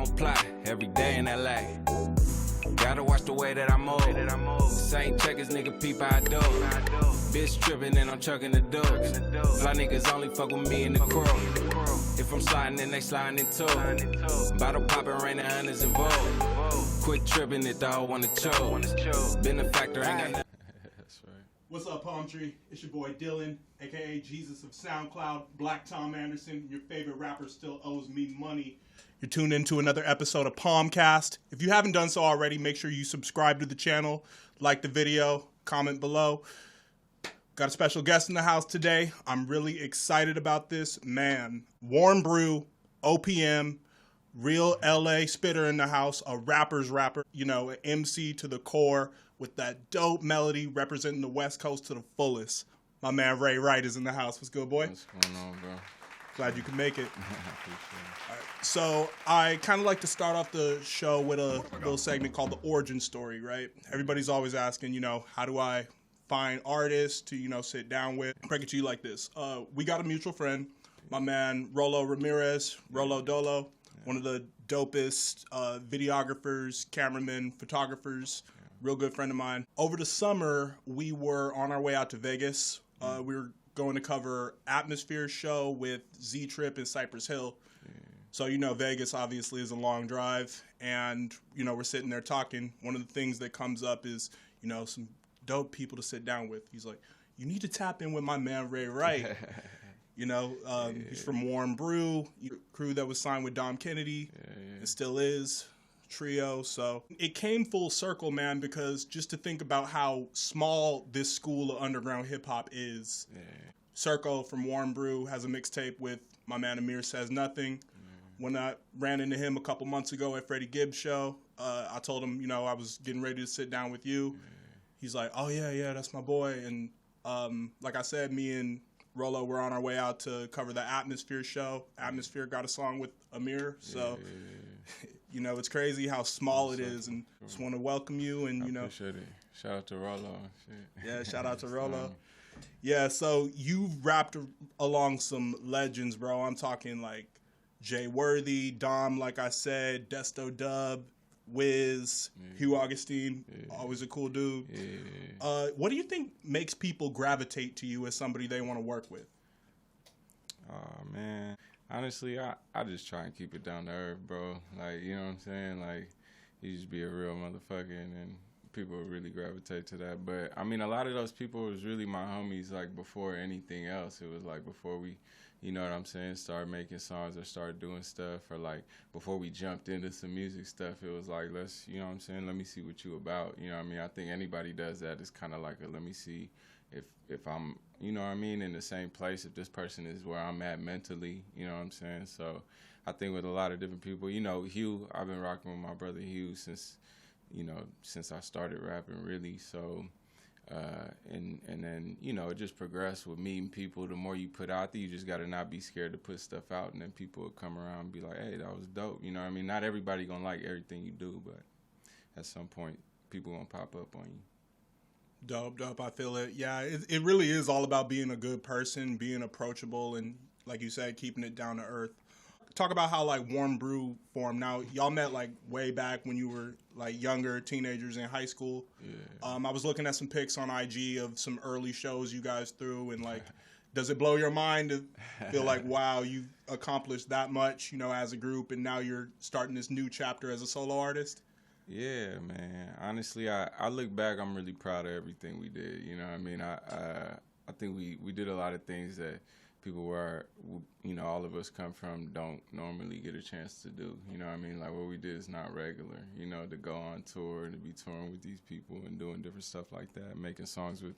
don't plot every day in LA. Gotta watch the way that I move. Same checkers, nigga, peep how I do. Bitch trippin' and I'm chucking the dudes. Fly niggas only fuck with me and the crew. If I'm sliding, then they sliding in too. Bottle poppin', rain the hundreds involved. Quit trippin' if the hoe wanna choke. Been a factor, ain't got nothing. That's right. What's up, Palm Tree? It's your boy Dylan, aka Jesus of SoundCloud, Black Tom Anderson. Your favorite rapper still owes me money. You're tuned into another episode of PALMCAST. If you haven't done so already, make sure you subscribe to the channel, like the video, comment below. Got a special guest in the house today. I'm really excited about this. Man, Warm Brew, OPM, real LA spitter in the house, a rapper's rapper, you know, an MC to the core with that dope melody representing the West Coast to the fullest. My man Ray Wright is in the house. What's good, boy? What's going on, bro? Glad you could make it. I appreciate it. All right, so I kind of like to start off the show with a little segment called the origin story, right? Everybody's always asking, you know, how do I find artists to, you know, sit down with? Break it to you like this. We got a mutual friend, my man Rolo Ramirez, Rolo Dolo, one of the dopest videographers, cameramen, photographers, real good friend of mine. Over the summer, we were on our way out to Vegas. We were going to cover Atmosphere's show with Z-Trip in Cypress Hill. So, you know, Vegas obviously is a long drive, and, you know, we're sitting there talking. One of the things that comes up is, you know, some dope people to sit down with. He's like, you need to tap in with my man Ray Wright. You know, he's from Warm Brew, crew that was signed with Dom Kennedy. It still is. Trio. So it came full circle, man, because just to think about how small this school of underground hip hop is. Circo from Warm Brew has a mixtape with my man Amir Says Nothing. When I ran into him a couple months ago at Freddie Gibbs' show, I told him, you know, I was getting ready to sit down with you. He's like, oh yeah, that's my boy. And like I said, me and Rolo were on our way out to cover the Atmosphere show. Atmosphere got a song with Amir, so you know, it's crazy how small it is, and just want to welcome you, and, you know. I appreciate it. Shout out to Rolo. Shit. Yeah, shout out to Rolo. Yeah, so you've rapped along some legends, bro. I'm talking like Jay Worthy, Dom, like I said, Desto Dub, Wiz, Hugh Augustine, always a cool dude. What do you think makes people gravitate to you as somebody they want to work with? Oh, man. Honestly, I just try and keep it down to earth, bro. Like, you know what I'm saying? Like, you just be a real motherfucker, and then people really gravitate to that. But, I mean, a lot of those people was really my homies, like, before anything else. It was, like, before we, you know what I'm saying, started making songs or started doing stuff, or, like, before we jumped into some music stuff, it was like, let's, you know what I'm saying, let me see what you about. You know what I mean? I think anybody does that. It's kind of like a let me see if I'm, you know what I mean, in the same place, if this person is where I'm at mentally, you know what I'm saying? So I think with a lot of different people, you know, Hugh, I've been rocking with my brother Hugh since I started rapping, really. So, and then, you know, it just progressed with meeting people. The more you put out there, you just got to not be scared to put stuff out, and then people will come around and be like, hey, that was dope. You know what I mean? Not everybody going to like everything you do, but at some point, people going to pop up on you. Dope. I feel it. Yeah, it really is all about being a good person, being approachable, and like you said, keeping it down to earth. Talk about how like Warm Brew formed. Now, y'all met like way back when you were like younger, teenagers in high school. I was looking at some pics on IG of some early shows you guys threw, and like, does it blow your mind to feel like, wow, you've accomplished that much, you know, as a group, and now you're starting this new chapter as a solo artist? Yeah, man. Honestly, I look back, I'm really proud of everything we did. You know what I mean? I think we did a lot of things that people were, you know, all of us come from don't normally get a chance to do. You know what I mean? Like, what we did is not regular, you know, to go on tour and to be touring with these people and doing different stuff like that, making songs with,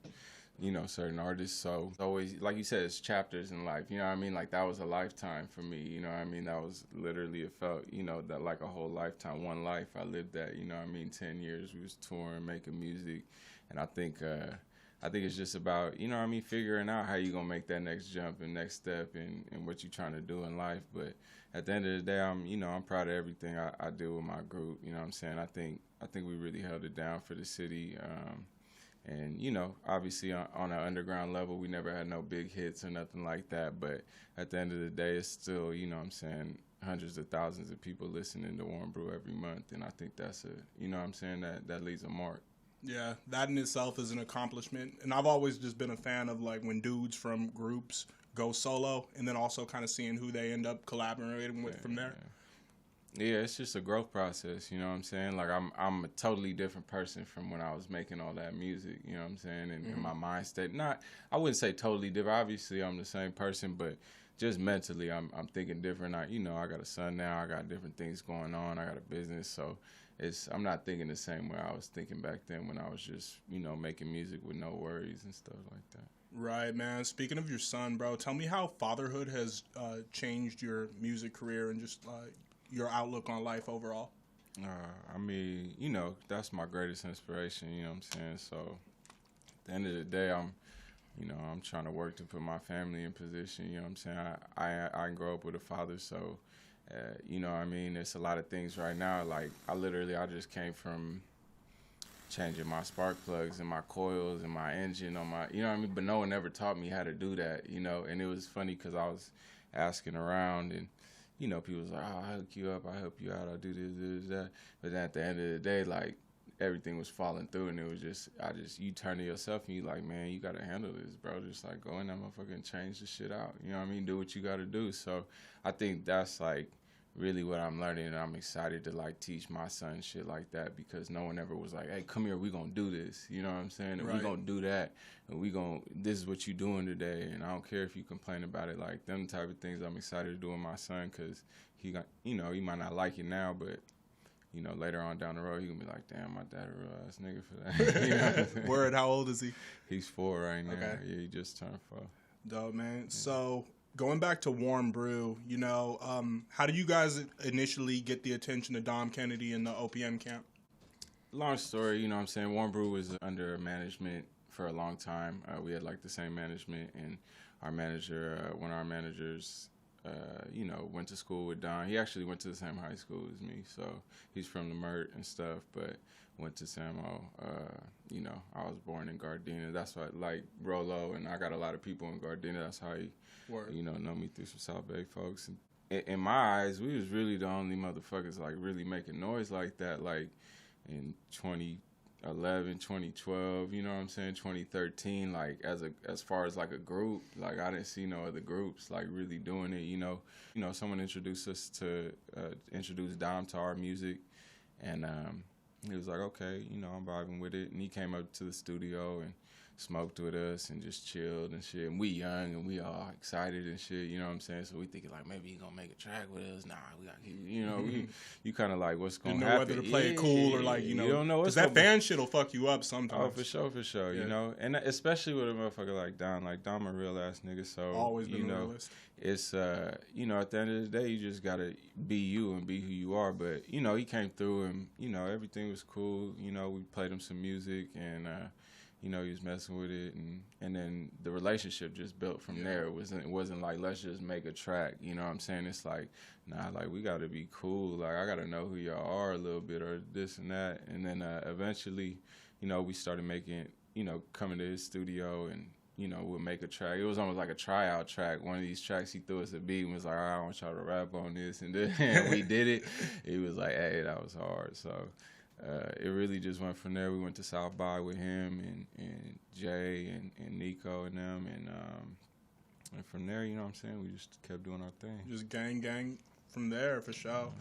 you know, certain artists. So it's always, like you said, it's chapters in life. You know what I mean? Like, that was a lifetime for me. You know what I mean? That was literally, it felt, you know, that like a whole lifetime, one life. I lived that, you know what I mean? 10 years we was touring, making music. And I think it's just about, you know what I mean, figuring out how you're going to make that next jump and next step and what you're trying to do in life. But at the end of the day, I'm proud of everything I do with my group. You know what I'm saying? I think we really held it down for the city. And, you know, obviously on an underground level, we never had no big hits or nothing like that. But at the end of the day, it's still, you know what I'm saying, hundreds of thousands of people listening to Warm Brew every month, and I think that's you know what I'm saying, that leaves a mark. Yeah, that in itself is an accomplishment. And I've always just been a fan of like when dudes from groups go solo, and then also kind of seeing who they end up collaborating with from there. Yeah, it's just a growth process, you know what I'm saying? Like I'm a totally different person from when I was making all that music, you know what I'm saying? And in my mind state, I wouldn't say totally different. Obviously, I'm the same person, but just mentally, I'm thinking different. I got a son now. I got different things going on. I got a business, so I'm not thinking the same way I was thinking back then when I was just, making music with no worries and stuff like that. Right, man. Speaking of your son, bro, tell me how fatherhood has changed your music career and just your outlook on life overall. I mean, that's my greatest inspiration, you know what I'm saying? So at the end of the day, I'm trying to work to put my family in position, you know what I'm saying? I grew up with a father, so, I mean, there's a lot of things right now. Like, I just came from changing my spark plugs and my coils and my engine on my, you know what I mean? But no one ever taught me how to do that, and it was funny because I was asking around and, people was like, oh, I'll hook you up, I'll help you out, I'll do this, that. But then at the end of the day, like, everything was falling through, and it was you turn to yourself and you like, man, you got to handle this, bro. Just, like, go in that motherfucker and change the shit out. You know what I mean? Do what you got to do. So I think that's, like, really what I'm learning, and I'm excited to, like, teach my son shit like that because no one ever was like, hey, come here, we gonna do this. You know what I'm saying? And right. We gonna do that, and this is what you doing today, and I don't care if you complain about it. Like, them type of things I'm excited to do with my son because he got, he might not like it now, but later on down the road, he gonna be like, damn, my dad a real ass nigga for that. You know what I'm saying? Word, how old is he? He's 4 right now. Okay. Yeah, he just turned 4. Dope, man. Yeah. So going back to Warm Brew, how did you guys initially get the attention of Dom Kennedy in the OPM camp? Long story, you know what I'm saying? Warm Brew was under management for a long time. We had like the same management, and our manager, one of our managers, went to school with Don. He actually went to the same high school as me, so he's from Leimert and stuff, but went to Samo. I was born in Gardena. That's why, like, Rolo, and I got a lot of people in Gardena. That's how he, know me through some South Bay folks. And in my eyes, we was really the only motherfuckers, like, really making noise like that, like, in 2011, 2012, you know what I'm saying, 2013, like, as far as, like, a group, like, I didn't see no other groups, like, really doing it, someone introduced us to, introduced Dom to our music, and, he was like, okay, I'm vibing with it, and he came up to the studio and smoked with us and just chilled and shit, and we young and we all excited and shit, you know what I'm saying? So we thinking like maybe he gonna make a track with us. Nah, we gotta keep, you kind of like what's gonna happen. Didn't know whether to play it cool or like, you don't know what's because that fan shit will fuck you up sometimes. Oh, for sure, yeah. And especially with a motherfucker like Dom. Like, Dom a real ass nigga, so always been a realist. It's at the end of the day, you just gotta be you and be who you are. But he came through and everything was cool. We played him some music and he was messing with it, and then the relationship just built from there. It wasn't like, let's just make a track, you know what I'm saying? It's like, nah, like, we got to be cool. Like, I got to know who y'all are a little bit or this and that. And then eventually, we started making, coming to his studio and, we'll make a track. It was almost like a tryout track. One of these tracks, he threw us a beat and was like, all right, I want y'all to rap on this. And then we did it. He was like, hey, that was hard. So it really just went from there. We went to South by with him and Jay and Nico and them, and from there, you know what I'm saying, we just kept doing our thing. Just gang from there, for sure. Mm-hmm.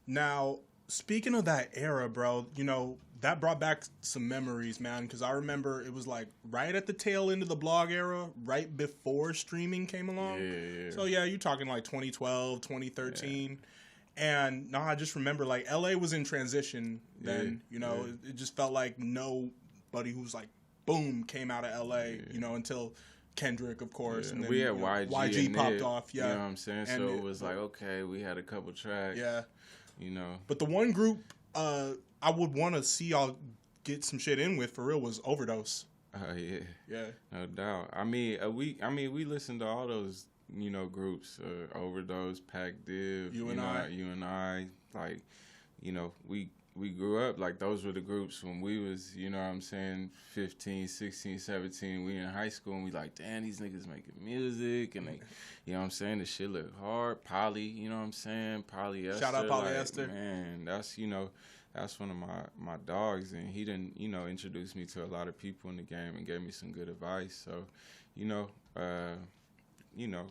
Now, speaking of that era, bro, that brought back some memories, man, because I remember it was like right at the tail end of the blog era, right before streaming came along. Yeah. So, yeah, you're talking like 2012, 2013. Yeah. And I just remember, like, LA was in transition then, It just felt like nobody who's like, boom, came out of LA, until Kendrick, of course. Yeah. And then we had YG popped off, You know what I'm saying? And so it was like, okay, we had a couple tracks. Yeah. But the one group I would want to see y'all get some shit in with, for real, was Overdose. Oh, yeah. Yeah. No doubt. I mean, we listened to all those groups, Overdose, Pac Div, You and I, like, we grew up, like, those were the groups when we was, you know what I'm saying, 15, 16, 17, we in high school, and we like, damn, these niggas making music, and they, you know what I'm saying, the shit look hard. Poly, you know what I'm saying, Polyester. Shout out Polyester. Like, man, that's, you know, that's one of my dogs, and he didn't, you know, introduce me to a lot of people in the game and gave me some good advice. So, you know,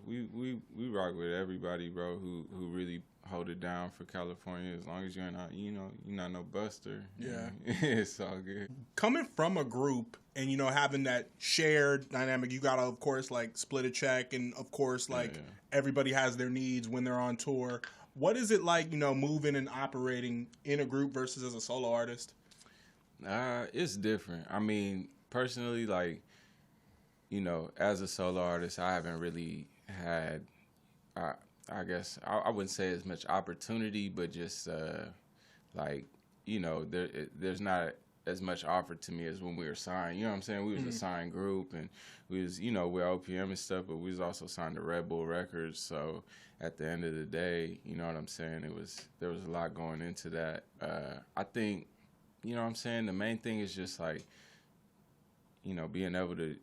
we rock with everybody, bro, who really hold it down for California. As long as you're not, you know, you're not no buster. Yeah. It's all good. Coming from a group and, you know, having that shared dynamic, you got to, of course, like, split a check. And, of course, like, everybody has their needs when they're on tour. What is it like, you know, moving and operating in a group versus as a solo artist? It's different. I mean, personally, like, you know, as a solo artist, I haven't really had, I guess, I wouldn't say as much opportunity, but just, like, you know, there's not as much offered to me as when we were signed. You know what I'm saying? We was a signed group, and we was, you know, with OPM and stuff, but we was also signed to Red Bull Records. So at the end of the day, you know what I'm saying, there was a lot going into that. I think, you know what I'm saying, the main thing is just, like, you know, being able to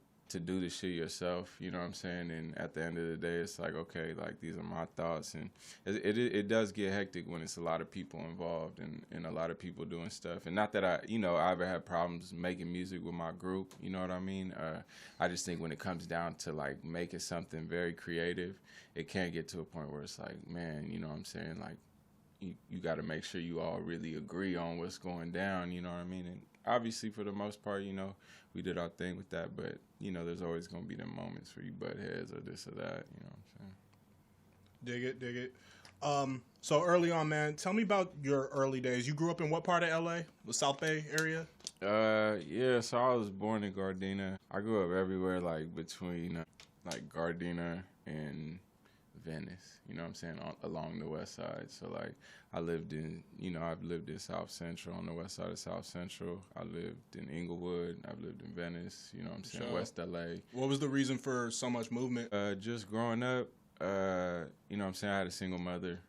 do the shit yourself, you know what I'm saying? And at the end of the day, it's like, okay, like, these are my thoughts. And it does get hectic when it's a lot of people involved and a lot of people doing stuff. And not that I ever had problems making music with my group, you know what I mean? I just think when it comes down to, like, making something very creative, it can get to a point where it's like, man, you know what I'm saying? Like, you got to make sure you all really agree on what's going down, you know what I mean? And obviously, for the most part, you know, we did our thing with that, but, you know, there's always going to be them moments where you butt heads or this or that, you know what I'm saying? Dig it. So early on, man, tell me about your early days. You grew up in what part of LA? The South Bay area? Yeah, so I was born in Gardena. I grew up everywhere, like, between, like, Gardena and Venice, you know what I'm saying, along the west side. So, like, I've lived in South Central, on the west side of South Central. I lived in Inglewood. I've lived in Venice, you know what I'm saying, West LA. What was the reason for so much movement? Just growing up, you know what I'm saying, I had a single mother,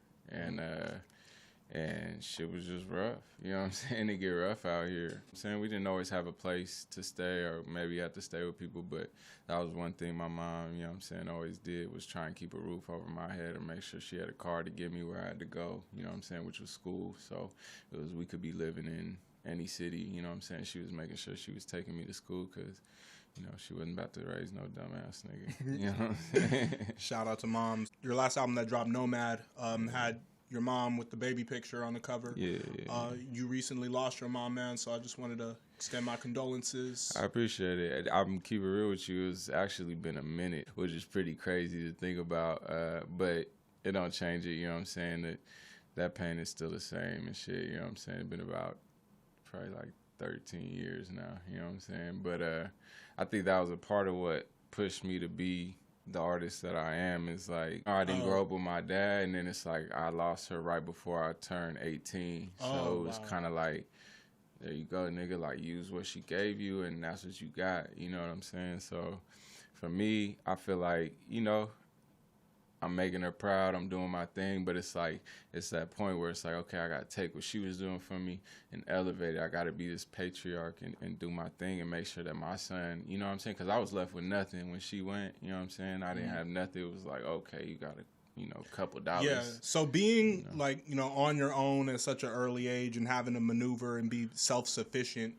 and shit was just rough, you know what I'm saying? It get rough out here. I'm saying we didn't always have a place to stay, or maybe have to stay with people, but that was one thing my mom, you know what I'm saying, always did, was try and keep a roof over my head or make sure she had a car to get me where I had to go, you know what I'm saying, which was school. So it was, we could be living in any city, you know what I'm saying. She was making sure she was taking me to school because, you know, she wasn't about to raise no dumbass nigga, you know what I'm saying? Shout out to moms. Your last album that dropped, Nomad, had your mom with the baby picture on the cover. Yeah. You recently lost your mom, man, so I just wanted to extend my condolences. I appreciate it. I'm keep it real with you. It's actually been a minute, which is pretty crazy to think about, but it don't change it, you know what I'm saying? That pain is still the same and shit, you know what I'm saying? It's been about probably like 13 years now, you know what I'm saying? But I think that was a part of what pushed me to be the artist that I am. Is like, I didn't grow up with my dad, and then it's like I lost her right before I turned 18. So it was kind of like, there you go, nigga, like, use what she gave you, and that's what you got, you know what I'm saying? So for me, I feel like, you know, I'm making her proud, I'm doing my thing, but it's like, it's that point where it's like, okay, I got to take what she was doing for me and elevate it. I got to be this patriarch and do my thing and make sure that my son, you know what I'm saying? Because I was left with nothing when she went, you know what I'm saying? I didn't have nothing. It was like, okay, you got to, you know, a couple dollars. Yeah, so being, like, you know, on your own at such an early age and having to maneuver and be self-sufficient,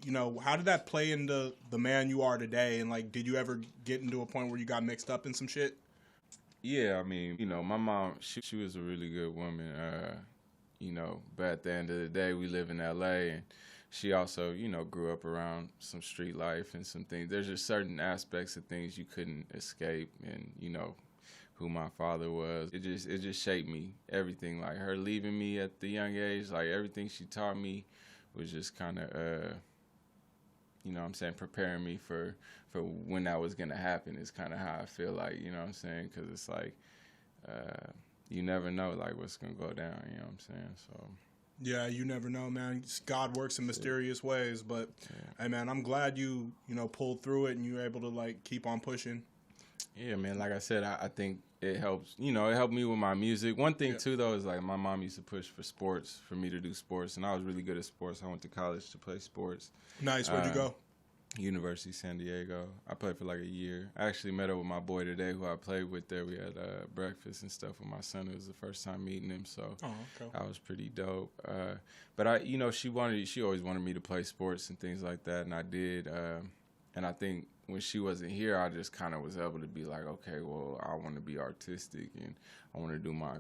you know, how did that play into the man you are today? And, like, did you ever get into a point where you got mixed up in some shit? Yeah, I mean, you know, my mom, she was a really good woman, you know, but at the end of the day, we live in L.A., and she also, you know, grew up around some street life and some things. There's just certain aspects of things you couldn't escape, and, you know, who my father was. It just shaped me, everything. Like, her leaving me at the young age, like, everything she taught me was just kind of, you know what I'm saying, preparing me for when that was going to happen is kind of how I feel like, you know what I'm saying? Because it's like, you never know, like, what's going to go down, you know what I'm saying? So, yeah, you never know, man. God works in mysterious ways, but, hey, man, I'm glad you know, pulled through it and you were able to, like, keep on pushing. Yeah, man. Like I said, I think it helps. You know, it helped me with my music. One thing too, though, is like my mom used to push for sports, for me to do sports, and I was really good at sports. I went to college to play sports. Nice. Where'd you go? University of San Diego. I played for like a year. I actually met up with my boy today, who I played with there. We had breakfast and stuff with my son. It was the first time meeting him, so that was pretty dope. But she always wanted me to play sports and things like that, and I did. And I think when she wasn't here, I just kind of was able to be like, okay, well, I want to be artistic and I want to do my,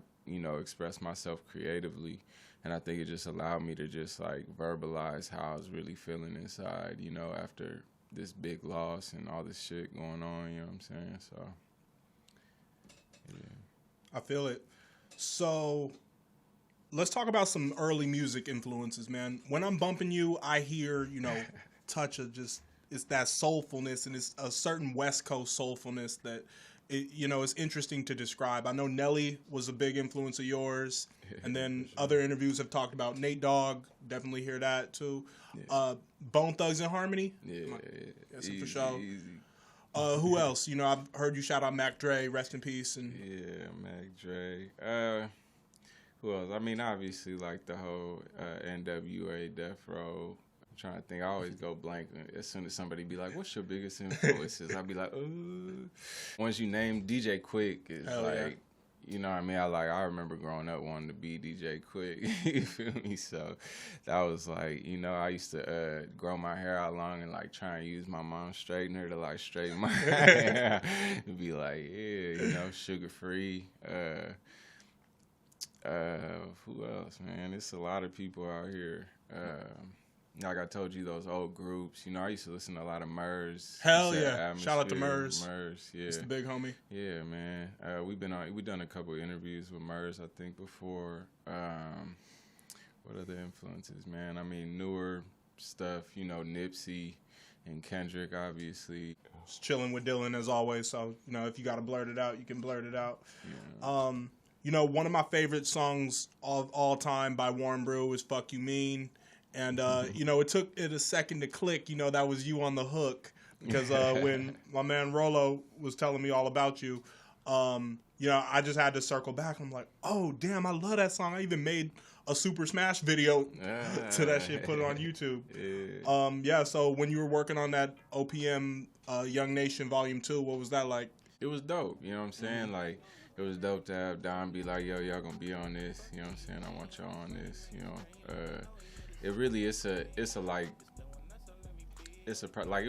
express myself creatively. And I think it just allowed me to just like verbalize how I was really feeling inside, after this big loss and all this shit going on, you know what I'm saying? So, yeah. I feel it. So let's talk about some early music influences, man. When I'm bumping you, I hear, touch of just, it's that soulfulness, and it's a certain West Coast soulfulness that, it's interesting to describe. I know Nelly was a big influence of yours, and then other interviews have talked about Nate Dogg. Definitely hear that too. Yeah. Bone Thugs and Harmony. Yeah, that's for sure. Who else? I've heard you shout out Mac Dre, rest in peace. And yeah, Mac Dre. Who else? I mean, obviously, like the whole NWA, Death Row. Trying to think, I always go blank as soon as somebody be like, "What's your biggest influences?" I'll be like, Once you name DJ Quick, it's you know what I mean. I remember growing up wanting to be DJ Quick. You feel me? So that was like, I used to grow my hair out long and like try and use my mom's straightener to like straighten my hair. And be like, sugar free. Who else, man? It's a lot of people out here. Like I told you, those old groups. I used to listen to a lot of Murs. Hell yeah! Shout out to Murs. Murs, yeah. It's the big homie. Yeah, man. We've done a couple of interviews with Murs, I think, before. What other influences, man? I mean, newer stuff. Nipsey and Kendrick, obviously. Just chilling with Dylan as always. So if you got to blurt it out, you can blurt it out. Yeah. One of my favorite songs of all time by Warm Brew is "Fuck You Mean." And, it took it a second to click, that was you on the hook. Because when my man Rolo was telling me all about you, I just had to circle back. I'm like, oh, damn, I love that song. I even made a Super Smash video to that shit, put it on YouTube. Yeah. So when you were working on that OPM Young Nation Volume 2, what was that like? It was dope, you know what I'm saying? Mm-hmm. Like, it was dope to have Don be like, yo, y'all gonna be on this, you know what I'm saying? I want y'all on this, It really it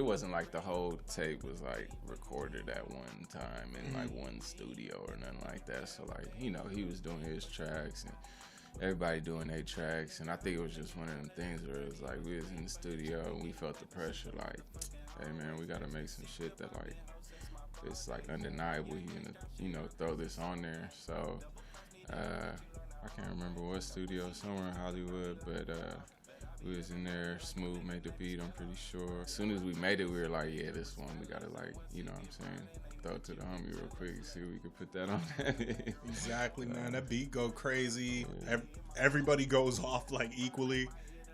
wasn't like the whole tape was like recorded at one time in like one studio or nothing like that. So like, he was doing his tracks and everybody doing their tracks, and I think it was just one of them things where it was like we was in the studio and we felt the pressure like, hey man, we gotta make some shit that like it's like undeniable. You gonna throw this on there. So I can't remember what studio, somewhere in Hollywood, but we was in there. Smooth made the beat, I'm pretty sure. As soon as we made it, we were like, yeah, this one, we gotta like, what I'm saying, throw it to the homie real quick, see if we could put that on. Exactly, man. That beat go crazy. Yeah. Everybody goes off like equally,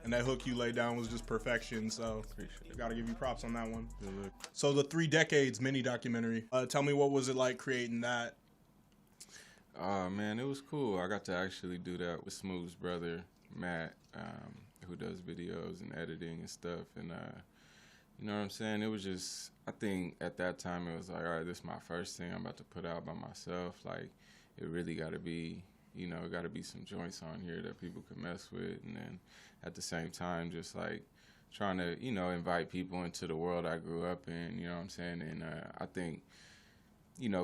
and that hook you laid down was just perfection. So gotta give you props on that one. So the 3 Decades mini documentary. Tell me, what was it like creating that? Man, it was cool. I got to actually do that with Smooth's brother, Matt, who does videos and editing and stuff. And, you know what I'm saying? It was just, I think at that time it was like, all right, this is my first thing I'm about to put out by myself. Like, it really got to be, got to be some joints on here that people can mess with. And then at the same time, just like trying to, invite people into the world I grew up in, you know what I'm saying? And I think,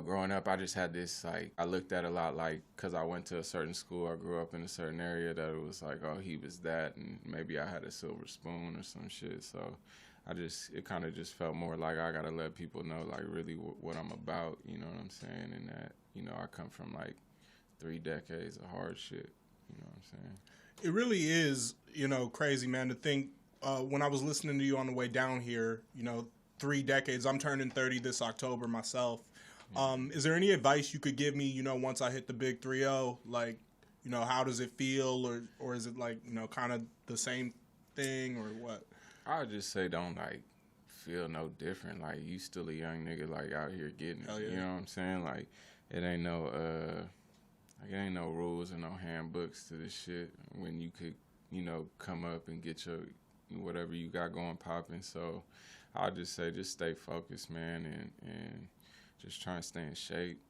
growing up, I just had this, like, I looked at a lot, like, because I went to a certain school, I grew up in a certain area, that it was like, oh, he was that, and maybe I had a silver spoon or some shit. So it kind of just felt more like I got to let people know, like, really what I'm about, you know what I'm saying? And that, I come from, like, 3 decades of hard shit, you know what I'm saying? It really is, crazy, man, to think, when I was listening to you on the way down here, 3 decades, I'm turning 30 this October myself. Is there any advice you could give me, once I hit the big 3-0, like, how does it feel, or is it like, kind of the same thing, or what? I would just say don't like feel no different. Like, you still a young nigga, like, out here getting it. Hell yeah. You know what I'm saying? Like, it ain't no rules or no handbooks to this shit when you could, you know, come up and get your whatever you got going popping. So I'll just say, just stay focused, man, and just try and stay in shape.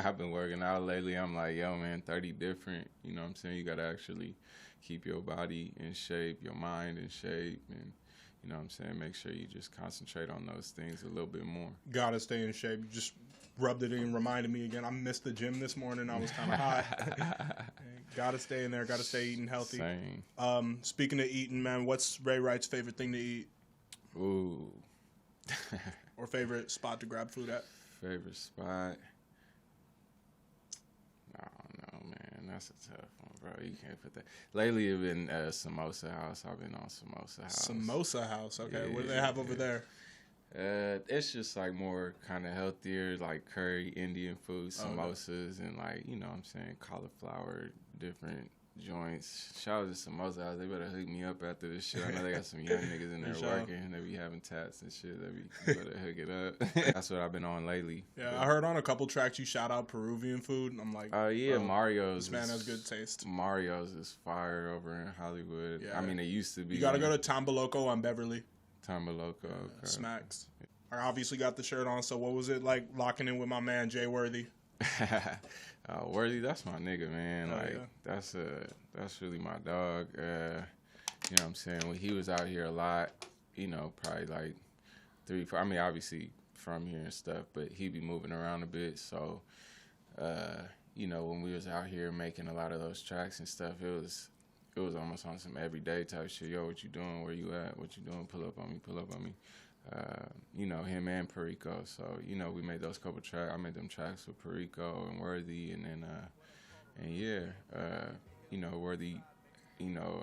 I've been working out lately. I'm like, yo, man, 30 different. You know what I'm saying? You got to actually keep your body in shape, your mind in shape, and, you know what I'm saying, make sure you just concentrate on those things a little bit more. Gotta stay in shape. You just rubbed it in and reminded me again. I missed the gym this morning. I was kind of high. Gotta stay in there. Gotta stay eating healthy. Same. Speaking of eating, man, what's Ray Wright's favorite thing to eat? Ooh. Or favorite spot to grab food at? Favorite spot? I don't know, man. That's a tough one, bro. You can't put that. Lately, it's been Samosa House. I've been on Samosa House. Samosa House. Okay. Yeah, What do they have over there? It's just like more kind of healthier, like curry, Indian food, samosas, and like, you know what I'm saying, cauliflower, different joints. Shout out to Samosa House. They better hook me up after this shit. I know they got some young niggas in there working. They be having tats and shit. They better hook it up. That's what I've been on lately. Yeah, I heard on a couple tracks you shout out Peruvian food. And I'm like, oh yeah, Mario's. This man has good taste. Mario's is fire over in Hollywood. Yeah. I mean, it used to be. You gotta go to Tambaloco on Beverly. Tambaloco. Okay. Smacks. I obviously got the shirt on, so what was it like locking in with my man Jay Worthy? Worthy, that's my nigga, man. Oh, like that's really my dog. You know what I'm saying? When he was out here a lot, you know, probably like 3, 4. I mean, obviously from here and stuff, but he be moving around a bit. So, you know, when we was out here making a lot of those tracks and stuff, it was almost on some everyday type shit. Yo, what you doing? Where you at? What you doing? Pull up on me. Pull up on me. You know, him and Perico. So, you know, we made those couple tracks. I made them tracks with Perico and Worthy, and then, you know, Worthy, you know,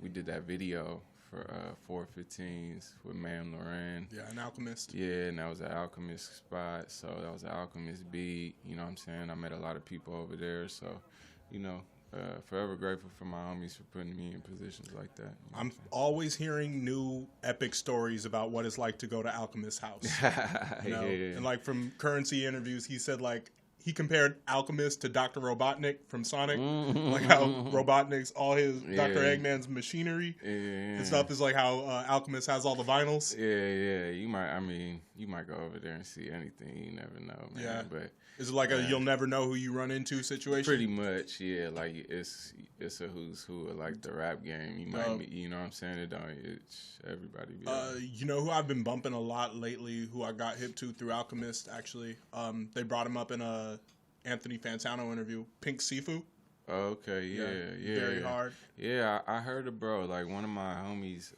we did that video for 415s with Ma'am Loren. Yeah, an Alchemist. Yeah, and that was an Alchemist spot. So that was an Alchemist beat. You know what I'm saying? I met a lot of people over there. So, you know, forever grateful for my homies for putting me in positions like that. You know I'm always hearing new epic stories about what it's like to go to Alchemist's house. You know? Yeah. And like from Currency interviews, he said like he compared Alchemist to Dr. Robotnik from Sonic. Like how Robotnik's all his Dr. Eggman's machinery and stuff is like how Alchemist has all the vinyls. Yeah. You might go over there and see anything. You never know, man. Yeah. But is it like a you'll never know who you run into situation? pretty much, yeah. Like it's a who's who of like the rap game. You might meet, you know what I'm saying? It's everybody. You know who I've been bumping a lot lately, who I got hip to through Alchemist, actually. They brought him up in a Anthony Fantano interview, Pink Sifu. Okay, yeah. Very hard. Yeah, I heard it, bro. Like one of my homies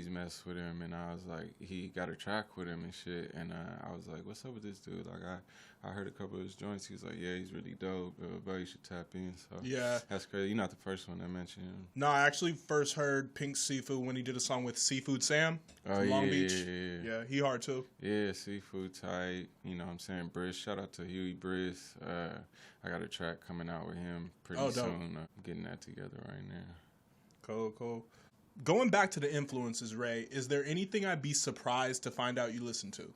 messed with him, and I was like, he got a track with him and shit, and I was like, what's up with this dude? Like I heard a couple of his joints. He was like, yeah, he's really dope, bro. You should tap in. So Yeah. that's crazy. You're not the first one that mentioned him. No, I actually first heard Pink Seafood when he did a song with Seafood Sam from Long Beach. Yeah, he hard too. Yeah, Seafood tight. You know what I'm saying? Briss. Shout out to Huey Briss. I got a track coming out with him pretty soon. I'm getting that together right now. Cool. Going back to the influences, Ray, is there anything I'd be surprised to find out you listen to?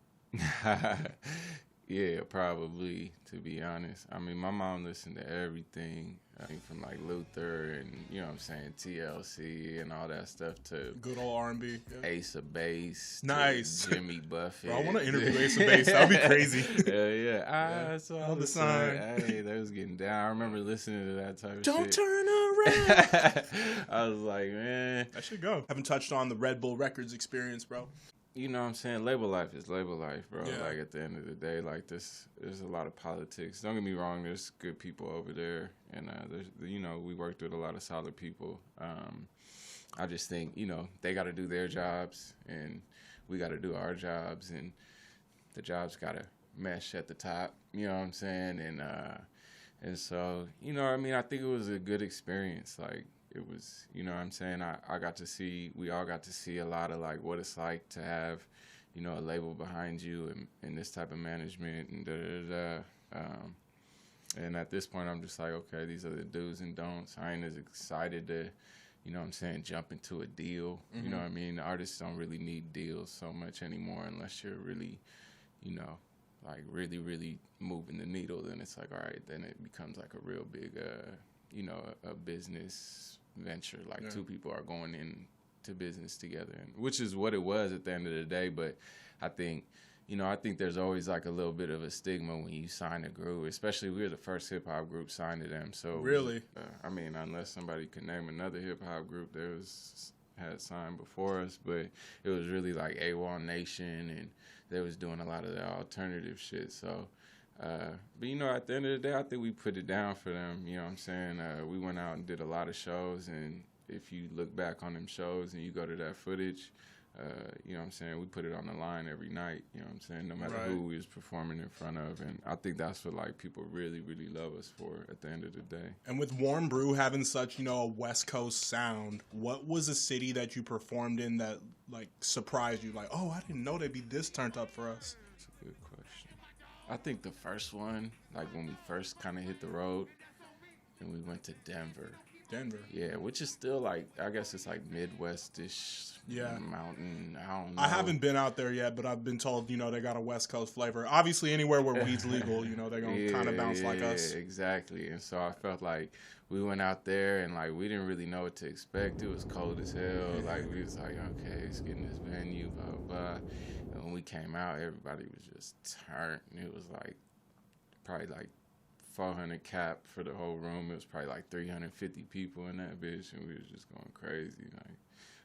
Yeah, probably, to be honest. I mean, my mom listened to everything. I mean, from like Luther and, you know what I'm saying, TLC and all that stuff to Good old R&B. Yeah. Ace of Base. Nice. To Jimmy Buffett. Bro, I want to interview Ace of Base. That would be crazy. Yeah. That's all the sign. Hey, they was getting down. I remember listening to that type of shit. Don't turn around. I was like, man. I should go. Haven't touched on the Red Bull Records experience, bro. You know what I'm saying? Label life is label life, bro. Yeah. Like, at the end of the day, like, there's a lot of politics. Don't get me wrong, there's good people over there. And, you know, we worked with a lot of solid people. I just think, you know, they got to do their jobs, and we got to do our jobs. And the jobs got to mesh at the top, you know what I'm saying? And so, you know what I mean? I think it was a good experience. Like, it was, you know what I'm saying? We all got to see a lot of like what it's like to have, you know, a label behind you and this type of management and and at this point I'm just like, okay, these are the do's and don'ts. I ain't as excited to, you know what I'm saying, jump into a deal. Mm-hmm. You know what I mean? Artists don't really need deals so much anymore unless you're really, you know, like really, really moving the needle. Then it's like, all right, then it becomes like a real big, you know, a business venture. Like two people are going into business together, and which is what it was at the end of the day. But I think, you know, I think there's always like a little bit of a stigma when you sign a group, especially we were the first hip hop group signed to them. So really, I mean, unless somebody could name another hip hop group that had signed before us, but it was really like AWOL Nation, and they was doing a lot of the alternative shit. So, but you know, at the end of the day, I think we put it down for them. You know what I'm saying? We went out and did a lot of shows, and if you look back on them shows and you go to that footage, you know what I'm saying, we put it on the line every night, you know what I'm saying, no matter who we was performing in front of. And I think that's what like people really, really love us for at the end of the day. And with Warm Brew having such, you know, a West Coast sound, what was a city that you performed in that like surprised you? Like, oh, I didn't know they'd be this turned up for us. That's a good question. I think the first one, like when we first kind of hit the road and we went to Denver. Yeah, which is still like, I guess it's like Midwest-ish mountain. I don't know. I haven't been out there yet, but I've been told, you know, they got a West Coast flavor. Obviously, anywhere where weed's legal, you know, they're going to kind of bounce like us. Yeah, exactly. And so I felt like we went out there and like we didn't really know what to expect. It was cold as hell. Like we was like, okay, let's get in this venue, blah, blah, blah. And when we came out, everybody was just turned. It was like probably like 400 cap for the whole room. It was probably like 350 people in that bitch, and we was just going crazy. Like,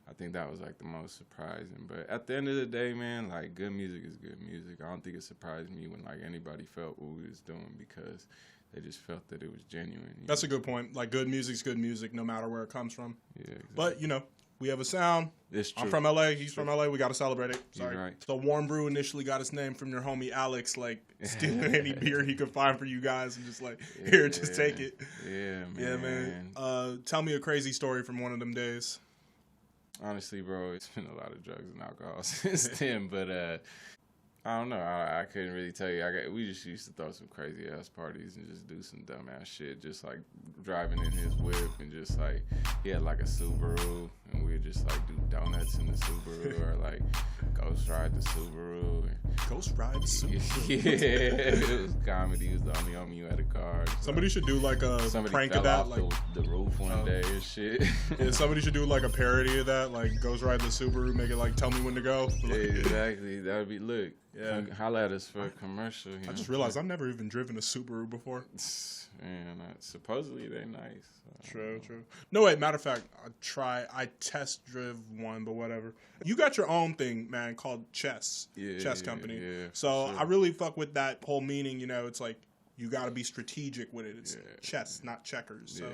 I think that was like the most surprising. But at the end of the day, man, like good music is good music. I don't think it surprised me when like anybody felt what we was doing because they just felt that it was genuine. That's a good point. Like good music's good music no matter where it comes from. Yeah, exactly. But, you know, we have a sound. It's true. I'm from LA. He's from LA. We got to celebrate it. Sorry. You're right. So Warm Brew initially got its name from your homie Alex, like stealing any beer he could find for you guys and just like, here, just take it. Yeah, man. Yeah, man. Tell me a crazy story from one of them days. Honestly, bro, it's been a lot of drugs and alcohol since then, but I don't know. I couldn't really tell you. We just used to throw some crazy ass parties and just do some dumb ass shit. Just like driving in his whip and just like he had like a Subaru and we'd just like do donuts in the Subaru or like ghost ride the Subaru. Ghost ride the Subaru? Yeah, it was comedy. He was the only homie who had a car. So somebody should do like a prank of that, like the roof one day and shit. Yeah, somebody should do like a parody of that, like ghost ride the Subaru, make it like tell me when to go. Yeah, exactly. That would be look. Yeah, holla at us for a commercial. I just realized I've never even driven a Subaru before. Man, supposedly they're nice. True. No, wait, matter of fact, I test drive one, but whatever. You got your own thing, man, called Chess Company. Yeah, so sure. I really fuck with that whole meaning, you know, it's like you got to be strategic with it. It's chess, not checkers. So,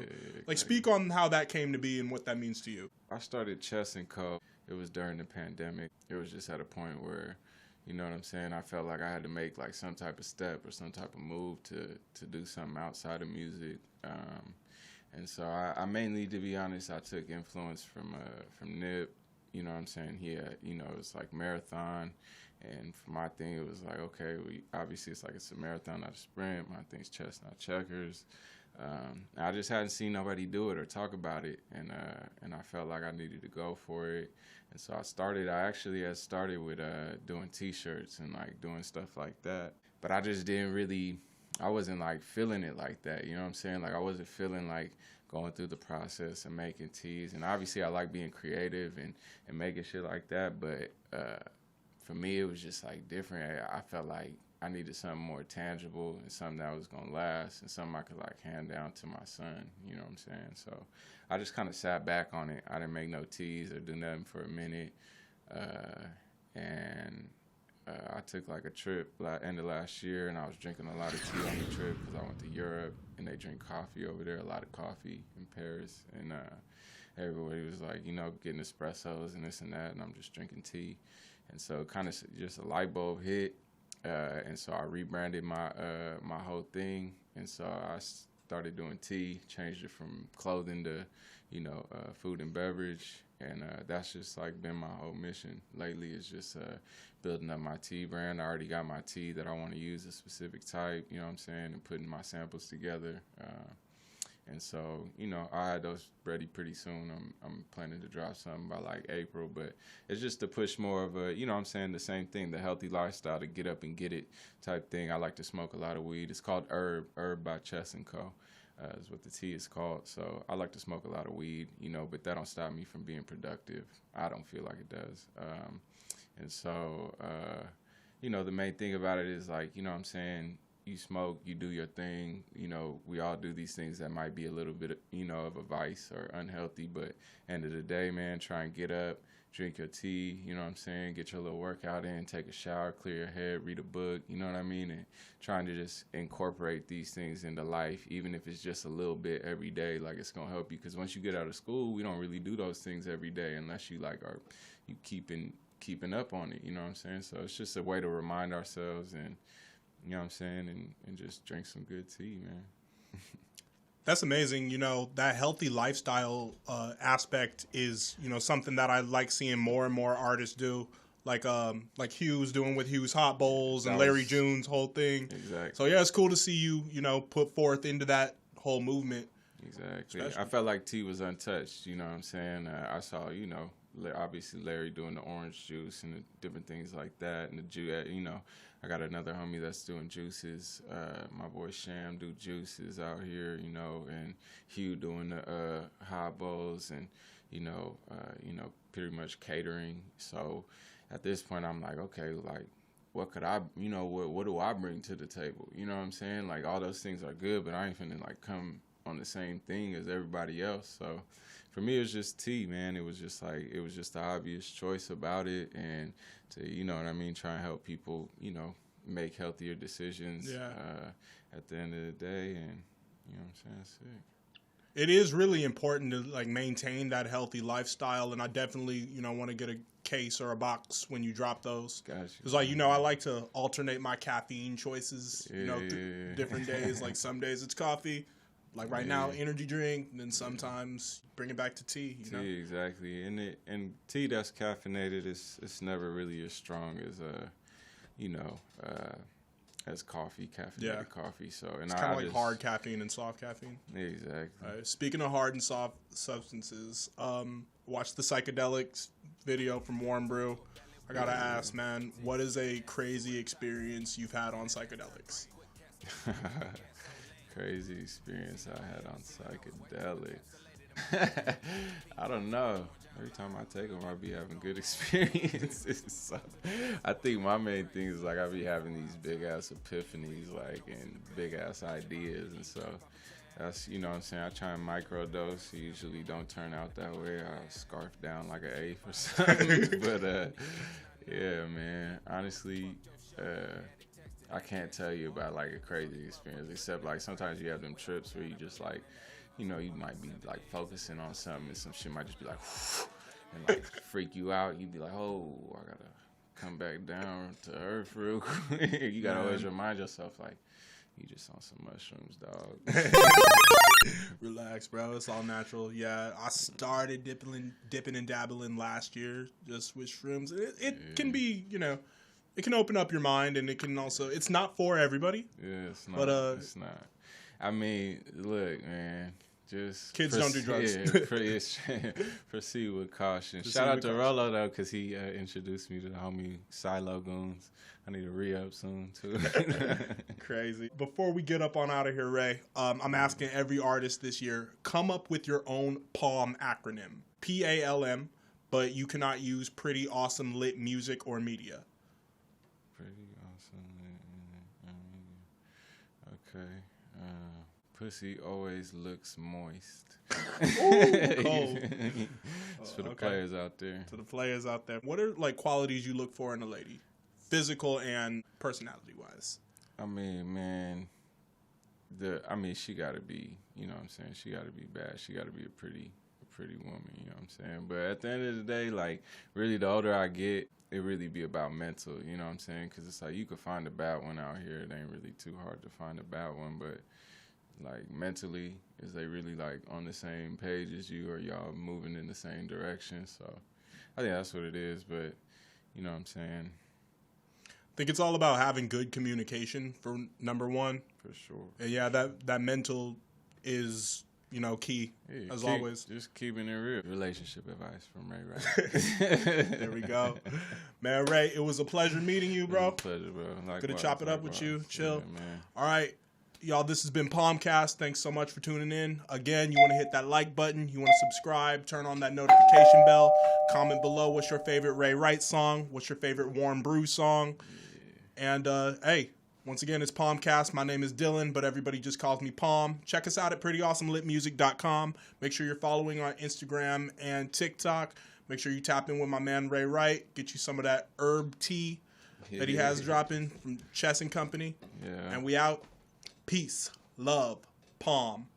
like, speak on how that came to be and what that means to you. I started Chess & Co. It was during the pandemic. It was just at a point where, you know what I'm saying, I felt like I had to make like some type of step or some type of move to do something outside of music. And so I mainly, to be honest, I took influence from Nip. You know what I'm saying? He had, you know, it's like marathon. And for my thing, it was like, okay, obviously it's like it's a marathon, not a sprint. My thing's chess, not checkers. I just hadn't seen nobody do it or talk about it, and I felt like I needed to go for it. And so I actually had started with doing T-shirts and like doing stuff like that. But I just I wasn't like feeling it like that, you know what I'm saying? Like I wasn't feeling like going through the process and making tees. And obviously I like being creative and making shit like that, but for me it was just like different. I felt like I needed something more tangible and something that was going to last and something I could like hand down to my son, you know what I'm saying? So I just kind of sat back on it. I didn't make no teas or do nothing for a minute. I took like a trip end of last year, and I was drinking a lot of tea on the trip because I went to Europe, and they drink coffee over there, a lot of coffee in Paris. And everybody was like, you know, getting espressos and this and that, and I'm just drinking tea. And so kind of just a light bulb hit. And so I rebranded my whole thing, and so I started doing tea, changed it from clothing to, you know, food and beverage, and that's just like been my whole mission lately is just building up my tea brand. I already got my tea that I want to use, a specific type, you know what I'm saying, and putting my samples together. And so, you know, I had those ready pretty soon. I'm planning to drop something by like April, but it's just to push more of a, you know what I'm saying, the same thing, the healthy lifestyle, to get up and get it type thing. I like to smoke a lot of weed. It's called Herb by Chess & Co. Is what the tea is called. So I like to smoke a lot of weed, you know, but that don't stop me from being productive. I don't feel like it does. And so, you know, the main thing about it is like, you know what I'm saying, you smoke, you do your thing, you know, we all do these things that might be a little bit, you know, of a vice or unhealthy, but end of the day, man, try and get up, drink your tea, you know what I'm saying, get your little workout in, take a shower, clear your head, read a book, you know what I mean, and trying to just incorporate these things into life, even if it's just a little bit every day, like it's going to help you, because once you get out of school, we don't really do those things every day unless you like are you keeping up on it, you know what I'm saying, so it's just a way to remind ourselves and, you know what I'm saying, and just drink some good tea, man. That's amazing. You know, that healthy lifestyle aspect is, you know, something that I like seeing more and more artists do. Like Hugh's doing with Hugh's Hot Bowls and Larry June's whole thing. Exactly. So, yeah, it's cool to see you, you know, put forth into that whole movement. Exactly. Especially. I felt like tea was untouched, you know what I'm saying? I saw, you know, obviously Larry doing the orange juice and the different things like that. And the juice, you know, I got another homie that's doing juices. My boy Sham do juices out here, you know, and Hugh doing the hot bowls and, you know, pretty much catering. So at this point, I'm like, okay, like, what could I, you know, what do I bring to the table? You know what I'm saying? Like, all those things are good, but I ain't finna, like, come on the same thing as everybody else. So for me, it was just tea, man. It was just the obvious choice about it, and to, you know what I mean, try and help people, you know, make healthier decisions at the end of the day, and you know what I'm saying, that's it. It is really important to like maintain that healthy lifestyle, and I definitely, you know, want to get a case or a box when you drop those. Gotcha. Because, like, you know, I like to alternate my caffeine choices, you know, different days. Like, some days it's coffee. Like right now, energy drink, and then sometimes bring it back to tea. You know? Exactly, and tea that's caffeinated it's never really as strong as as coffee, caffeinated coffee. So and it's kind of like hard caffeine and soft caffeine. Exactly. Speaking of hard and soft substances, watch the Psychedelics video from Warm Brew. I gotta ask, man, what is a crazy experience you've had on psychedelics? Crazy experience I had on psychedelics. I don't know. Every time I take them, I be having good experiences. So I think my main thing is like I be having these big ass epiphanies, like, and big ass ideas, and so that's, you know what I'm saying, I try and microdose. Usually don't turn out that way. I scarf down like an eighth or something. But yeah, man. Honestly, I can't tell you about like a crazy experience, except like sometimes you have them trips where you just like, you know, you might be like focusing on something and some shit might just be like, and like freak you out. You'd be like, oh, I gotta come back down to earth real quick. You gotta always remind yourself like, you just on some mushrooms, dog. Relax, bro. It's all natural. Yeah, I started dipping and dabbling last year just with shrooms. It can be, you know, it can open up your mind, and it can also, it's not for everybody. Yeah, it's not. But, it's not. I mean, look, man, just kids don't do drugs. Yeah, proceed with caution. Shout out to Rolo, though, because he introduced me to the homie Silo Goons. I need a re-up soon, too. Crazy. Before we get up on out of here, Ray, I'm asking every artist this year, come up with your own PALM acronym. PALM, but you cannot use pretty awesome lit music or media. Pretty awesome. Okay. Pussy always looks moist. Ooh, cold. It's for the players out there. To the players out there. What are like qualities you look for in a lady? Physical and personality wise. I mean, man, she gotta be, you know what I'm saying? She gotta be bad. She gotta be a pretty woman, you know what I'm saying? But at the end of the day, like, really the older I get, it really be about mental, you know what I'm saying? Because it's like you could find a bad one out here. It ain't really too hard to find a bad one, but like mentally, is they really like on the same page as you, or y'all moving in the same direction? So I think that's what it is, but you know what I'm saying? I think it's all about having good communication for number one. For sure. And yeah, that mental is key, as always. Just keeping it real. Relationship advice from Ray Wright. There we go. Man, Ray, it was a pleasure meeting you, bro. It was a pleasure, bro. Likewise, Good to chop it up with you. Chill. Yeah, man. All right. Y'all, this has been PALMCAST. Thanks so much for tuning in. Again, you want to hit that like button. You want to subscribe. Turn on that notification bell. Comment below what's your favorite Ray Wright song. What's your favorite Warm Brew song. Yeah. And, hey, once again, it's PALMCAST. My name is Dylan, but everybody just calls me Palm. Check us out at prettyawesomelitmusic.com. Make sure you're following on Instagram and TikTok. Make sure you tap in with my man Ray Wright. Get you some of that herb tea that he has dropping from Chess and Company. Yeah. And we out. Peace, love, Palm.